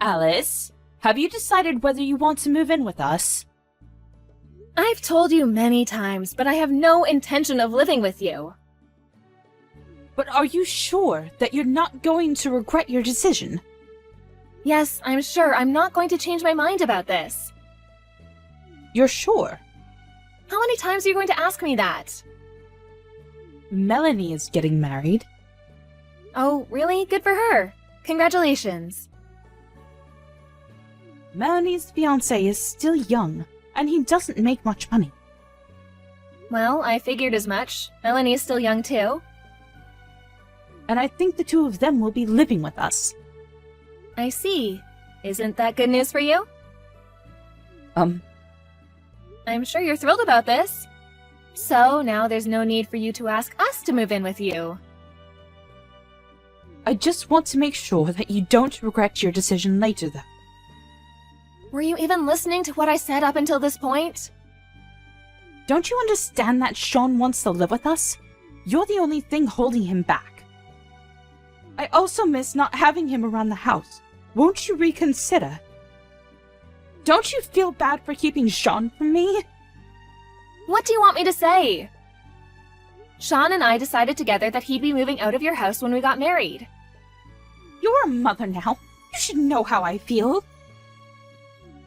Alice, have you decided whether you want to move in with us? I've told you many times, but I have no intention of living with you. But are you sure that you're not going to regret your decision? Yes, I'm sure I'm not going to change my mind about this. You're sure? How many times are you going to ask me that? Melanie is getting married. Oh, really? Good for her. Congratulations. Melanie's fiancé is still young, and he doesn't make much money. Well, I figured as much. Melanie is still young too. And I think the two of them will be living with us. I see. Isn't that good news for you? I'm sure you're thrilled about this. So, now there's no need for you to ask us to move in with you. I just want to make sure that you don't regret your decision later, though. Were you even listening to what I said up until this point? Don't you understand that Sean wants to live with us? You're the only thing holding him back. I also miss not having him around the house. Won't you reconsider? Don't you feel bad for keeping Sean from me? What do you want me to say? Sean and I decided together that he'd be moving out of your house when we got married. You're a mother now. You should know how I feel.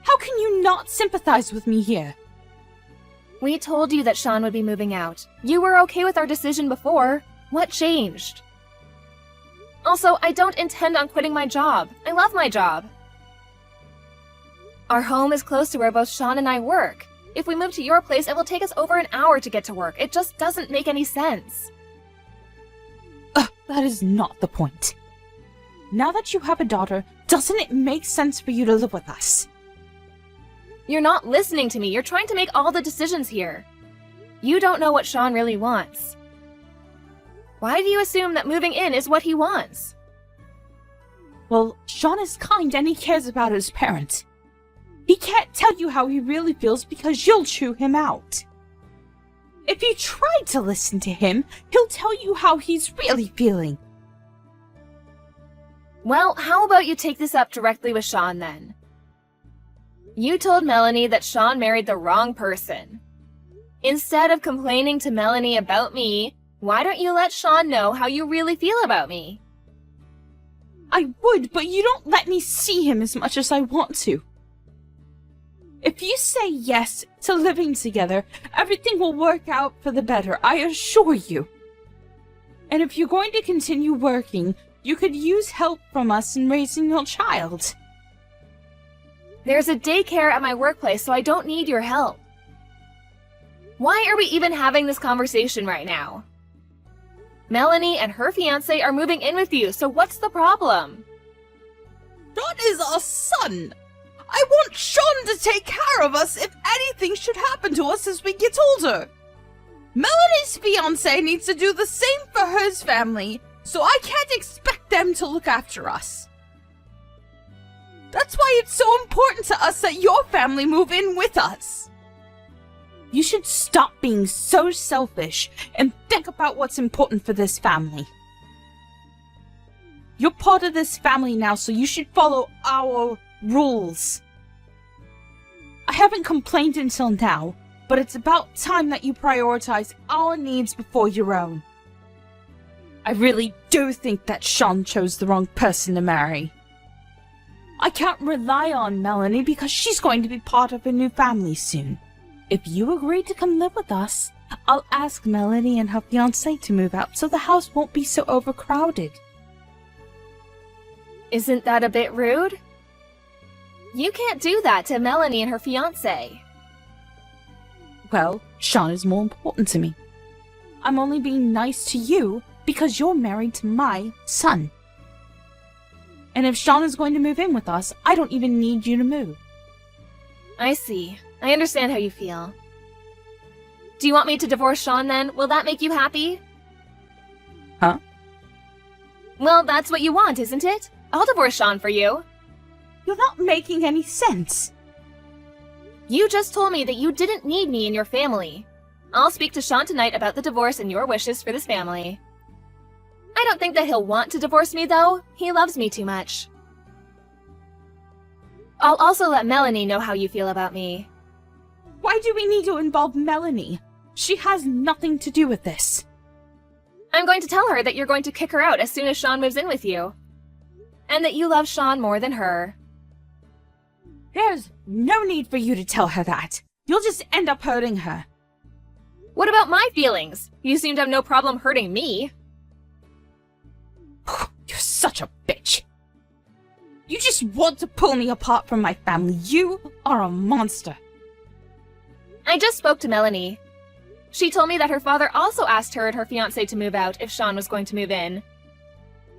How can you not sympathize with me here? We told you that Sean would be moving out. You were okay with our decision before. What changed? Also, I don't intend on quitting my job. I love my job. Our home is close to where both Sean and I work. If we move to your place, it will take us over an hour to get to work. It just doesn't make any sense. That is not the point. Now that you have a daughter, doesn't it make sense for you to live with us? You're not listening to me. You're trying to make all the decisions here. You don't know what Sean really wants. Why do you assume that moving in is what he wants? Well, Sean is kind and he cares about his parents. He can't tell you how he really feels because you'll chew him out. If you try to listen to him, he'll tell you how he's really feeling. Well, how about you take this up directly with Sean then? You told Melanie that Sean married the wrong person. Instead of complaining to Melanie about me, why don't you let Sean know how you really feel about me? I would, but you don't let me see him as much as I want to. If you say yes to living together, everything will work out for the better, I assure you. And if you're going to continue working, you could use help from us in raising your child. There's a daycare at my workplace, so I don't need your help. Why are we even having this conversation right now? Melanie and her fiancé are moving in with you, so what's the problem? Sean is our son. I want Sean to take care of us if anything should happen to us as we get older. Melanie's fiancé needs to do the same for his family, so I can't expect them to look after us. That's why it's so important to us that your family move in with us. You should stop being so selfish and think about what's important for this family. You're part of this family now, so you should follow our rules. I haven't complained until now, but it's about time that you prioritize our needs before your own. I really do think that Sean chose the wrong person to marry. I can't rely on Melanie because she's going to be part of a new family soon. If you agree to come live with us, I'll ask Melanie and her fiancé to move out so the house won't be so overcrowded. Isn't that a bit rude? You can't do that to Melanie and her fiancé. Well, Sean is more important to me. I'm only being nice to you because you're married to my son. And if Sean is going to move in with us, I don't even need you to move. I see. I understand how you feel. Do you want me to divorce Sean then? Will that make you happy? Huh? Well, that's what you want, isn't it? I'll divorce Sean for you. You're not making any sense. You just told me that you didn't need me in your family. I'll speak to Sean tonight about the divorce and your wishes for this family. I don't think that he'll want to divorce me, though. He loves me too much. I'll also let Melanie know how you feel about me. Why do we need to involve Melanie? She has nothing to do with this. I'm going to tell her that you're going to kick her out as soon as Sean moves in with you. And that you love Sean more than her. There's no need for you to tell her that. You'll just end up hurting her. What about my feelings? You seem to have no problem hurting me. You're such a bitch. You just want to pull me apart from my family. You are a monster. I just spoke to Melanie. She told me that her father also asked her and her fiancé to move out if Sean was going to move in.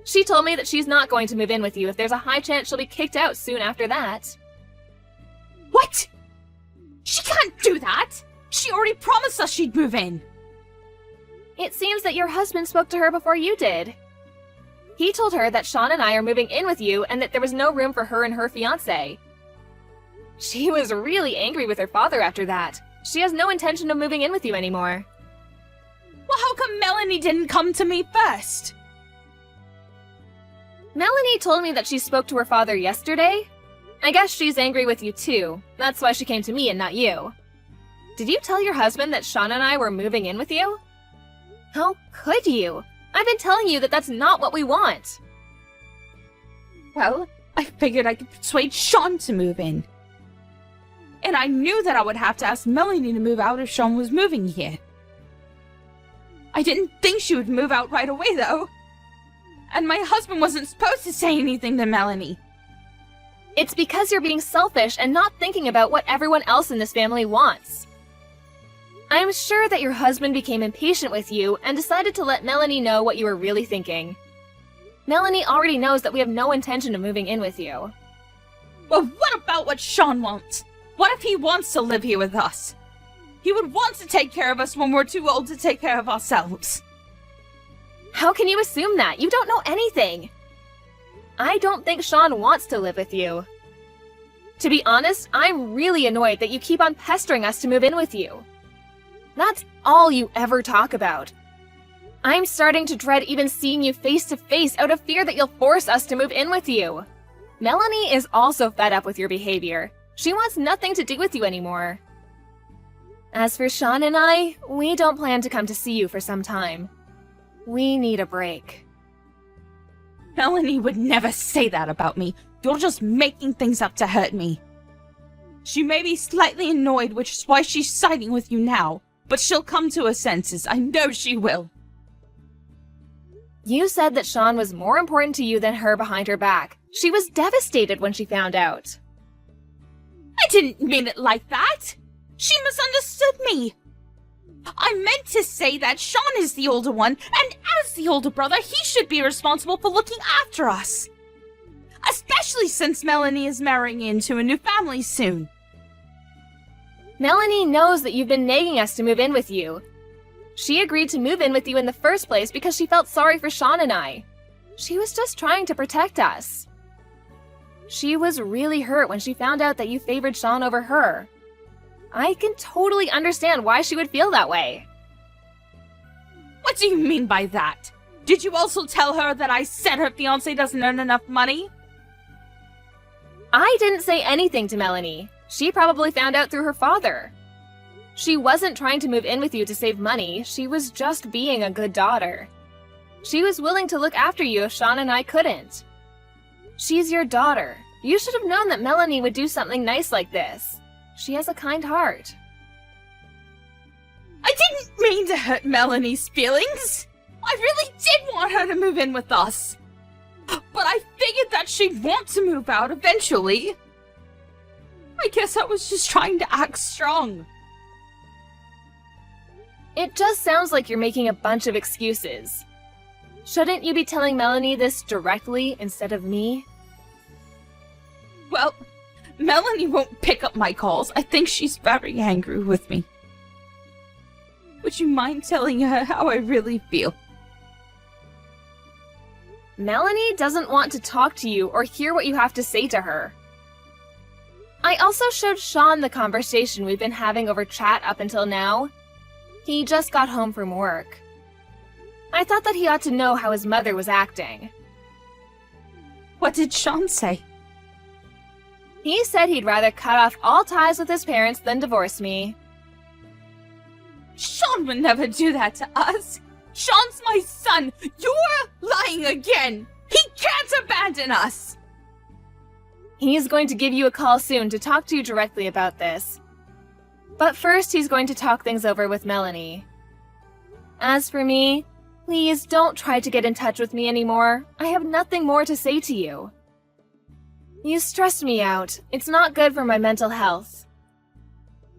She told me that she's not going to move in with you if there's a high chance she'll be kicked out soon after that. What? She can't do that! She already promised us she'd move in! It seems that your husband spoke to her before you did. He told her that Sean and I are moving in with you and that there was no room for her and her fiancé. She was really angry with her father after that. She has no intention of moving in with you anymore. Well, how come Melanie didn't come to me first? Melanie told me that she spoke to her father yesterday. I guess she's angry with you too. That's why she came to me and not you. Did you tell your husband that Sean and I were moving in with you? How could you? I've been telling you that that's not what we want. Well, I figured I could persuade Sean to move in. And I knew that I would have to ask Melanie to move out if Sean was moving here. I didn't think she would move out right away, though. And my husband wasn't supposed to say anything to Melanie. It's because you're being selfish and not thinking about what everyone else in this family wants. I'm sure that your husband became impatient with you and decided to let Melanie know what you were really thinking. Melanie already knows that we have no intention of moving in with you. Well, what about what Sean wants? What if he wants to live here with us? He would want to take care of us when we're too old to take care of ourselves. How can you assume that? You don't know anything. I don't think Sean wants to live with you. To be honest, I'm really annoyed that you keep on pestering us to move in with you. That's all you ever talk about. I'm starting to dread even seeing you face to face out of fear that you'll force us to move in with you. Melanie is also fed up with your behavior. She wants nothing to do with you anymore. As for Sean and I, we don't plan to come to see you for some time. We need a break. Melanie would never say that about me. You're just making things up to hurt me. She may be slightly annoyed, which is why she's siding with you now. But she'll come to her senses. I know she will. You said that Sean was more important to you than her behind her back. She was devastated when she found out. I didn't mean it like that. She misunderstood me. I meant to say that Sean is the older one, and as the older brother, he should be responsible for looking after us. Especially since Melanie is marrying into a new family soon. Melanie knows that you've been nagging us to move in with you. She agreed to move in with you in the first place because she felt sorry for Sean and I. She was just trying to protect us. She was really hurt when she found out that you favored Sean over her. I can totally understand why she would feel that way. What do you mean by that? Did you also tell her that I said her fiancé doesn't earn enough money? I didn't say anything to Melanie. She probably found out through her father. She wasn't trying to move in with you to save money. She was just being a good daughter. She was willing to look after you if Sean and I couldn't. She's your daughter. You should have known that Melanie would do something nice like this. She has a kind heart. I didn't mean to hurt Melanie's feelings. I really did want her to move in with us. But I figured that she'd want to move out eventually. I guess I was just trying to act strong. It just sounds like you're making a bunch of excuses. Shouldn't you be telling Melanie this directly instead of me? Well, Melanie won't pick up my calls. I think she's very angry with me. Would you mind telling her how I really feel? Melanie doesn't want to talk to you or hear what you have to say to her. I also showed Sean the conversation we've been having over chat up until now. He just got home from work. I thought that he ought to know how his mother was acting. What did Sean say? He said he'd rather cut off all ties with his parents than divorce me. Sean would never do that to us. Sean's my son. You're lying again. He can't abandon us. He's going to give you a call soon to talk to you directly about this. But first, he's going to talk things over with Melanie. As for me, please don't try to get in touch with me anymore. I have nothing more to say to you. You stress me out. It's not good for my mental health.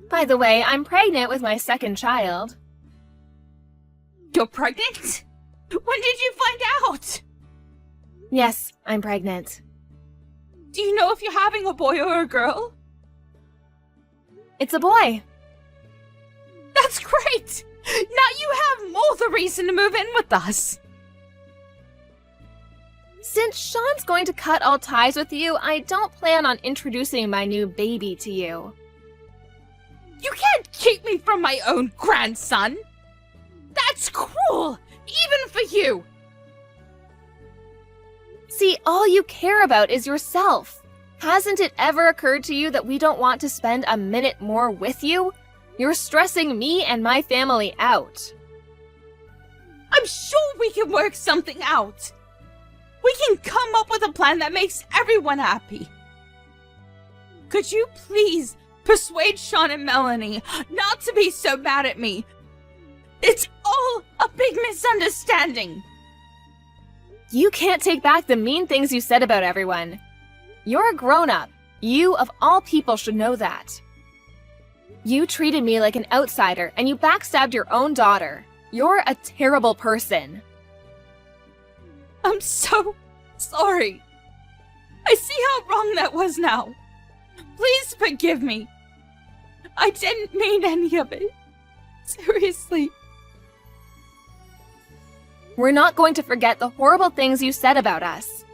By the way, I'm pregnant with my second child. You're pregnant? When did you find out? Yes, I'm pregnant. Do you know if you're having a boy or a girl? It's a boy. That's great! Now you have more the reason to move in with us. Since Sean's going to cut all ties with you, I don't plan on introducing my new baby to you. You can't keep me from my own grandson. That's cruel, even for you. See, all you care about is yourself. Hasn't it ever occurred to you that we don't want to spend a minute more with you? You're stressing me and my family out. I'm sure we can work something out. We can come up with a plan that makes everyone happy. Could you please persuade Sean and Melanie not to be so mad at me? It's all a big misunderstanding. You can't take back the mean things you said about everyone. You're a grown-up. You, of all people, should know that. You treated me like an outsider, and you backstabbed your own daughter. You're a terrible person. I'm so sorry. I see how wrong that was now. Please forgive me. I didn't mean any of it. Seriously. We're not going to forget the horrible things you said about us.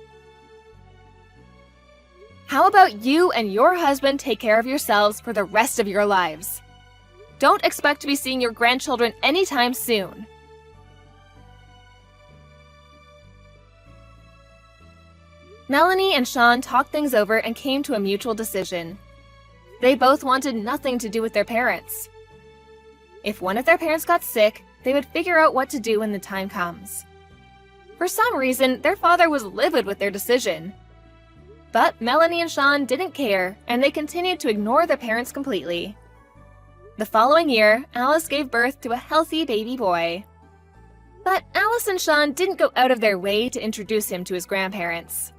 How about you and your husband take care of yourselves for the rest of your lives? Don't expect to be seeing your grandchildren anytime soon. Melanie and Sean talked things over and came to a mutual decision. They both wanted nothing to do with their parents. If one of their parents got sick, they would figure out what to do when the time comes. For some reason, their father was livid with their decision. But Melanie and Sean didn't care, and they continued to ignore their parents completely. The following year, Alice gave birth to a healthy baby boy. But Alice and Sean didn't go out of their way to introduce him to his grandparents.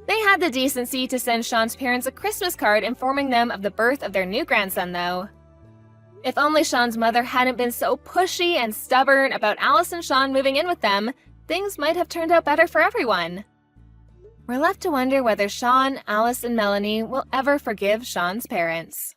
They had the decency to send Sean's parents a Christmas card informing them of the birth of their new grandson, though. If only Sean's mother hadn't been so pushy and stubborn about Alice and Sean moving in with them, things might have turned out better for everyone. We're left to wonder whether Sean, Alice, and Melanie will ever forgive Sean's parents.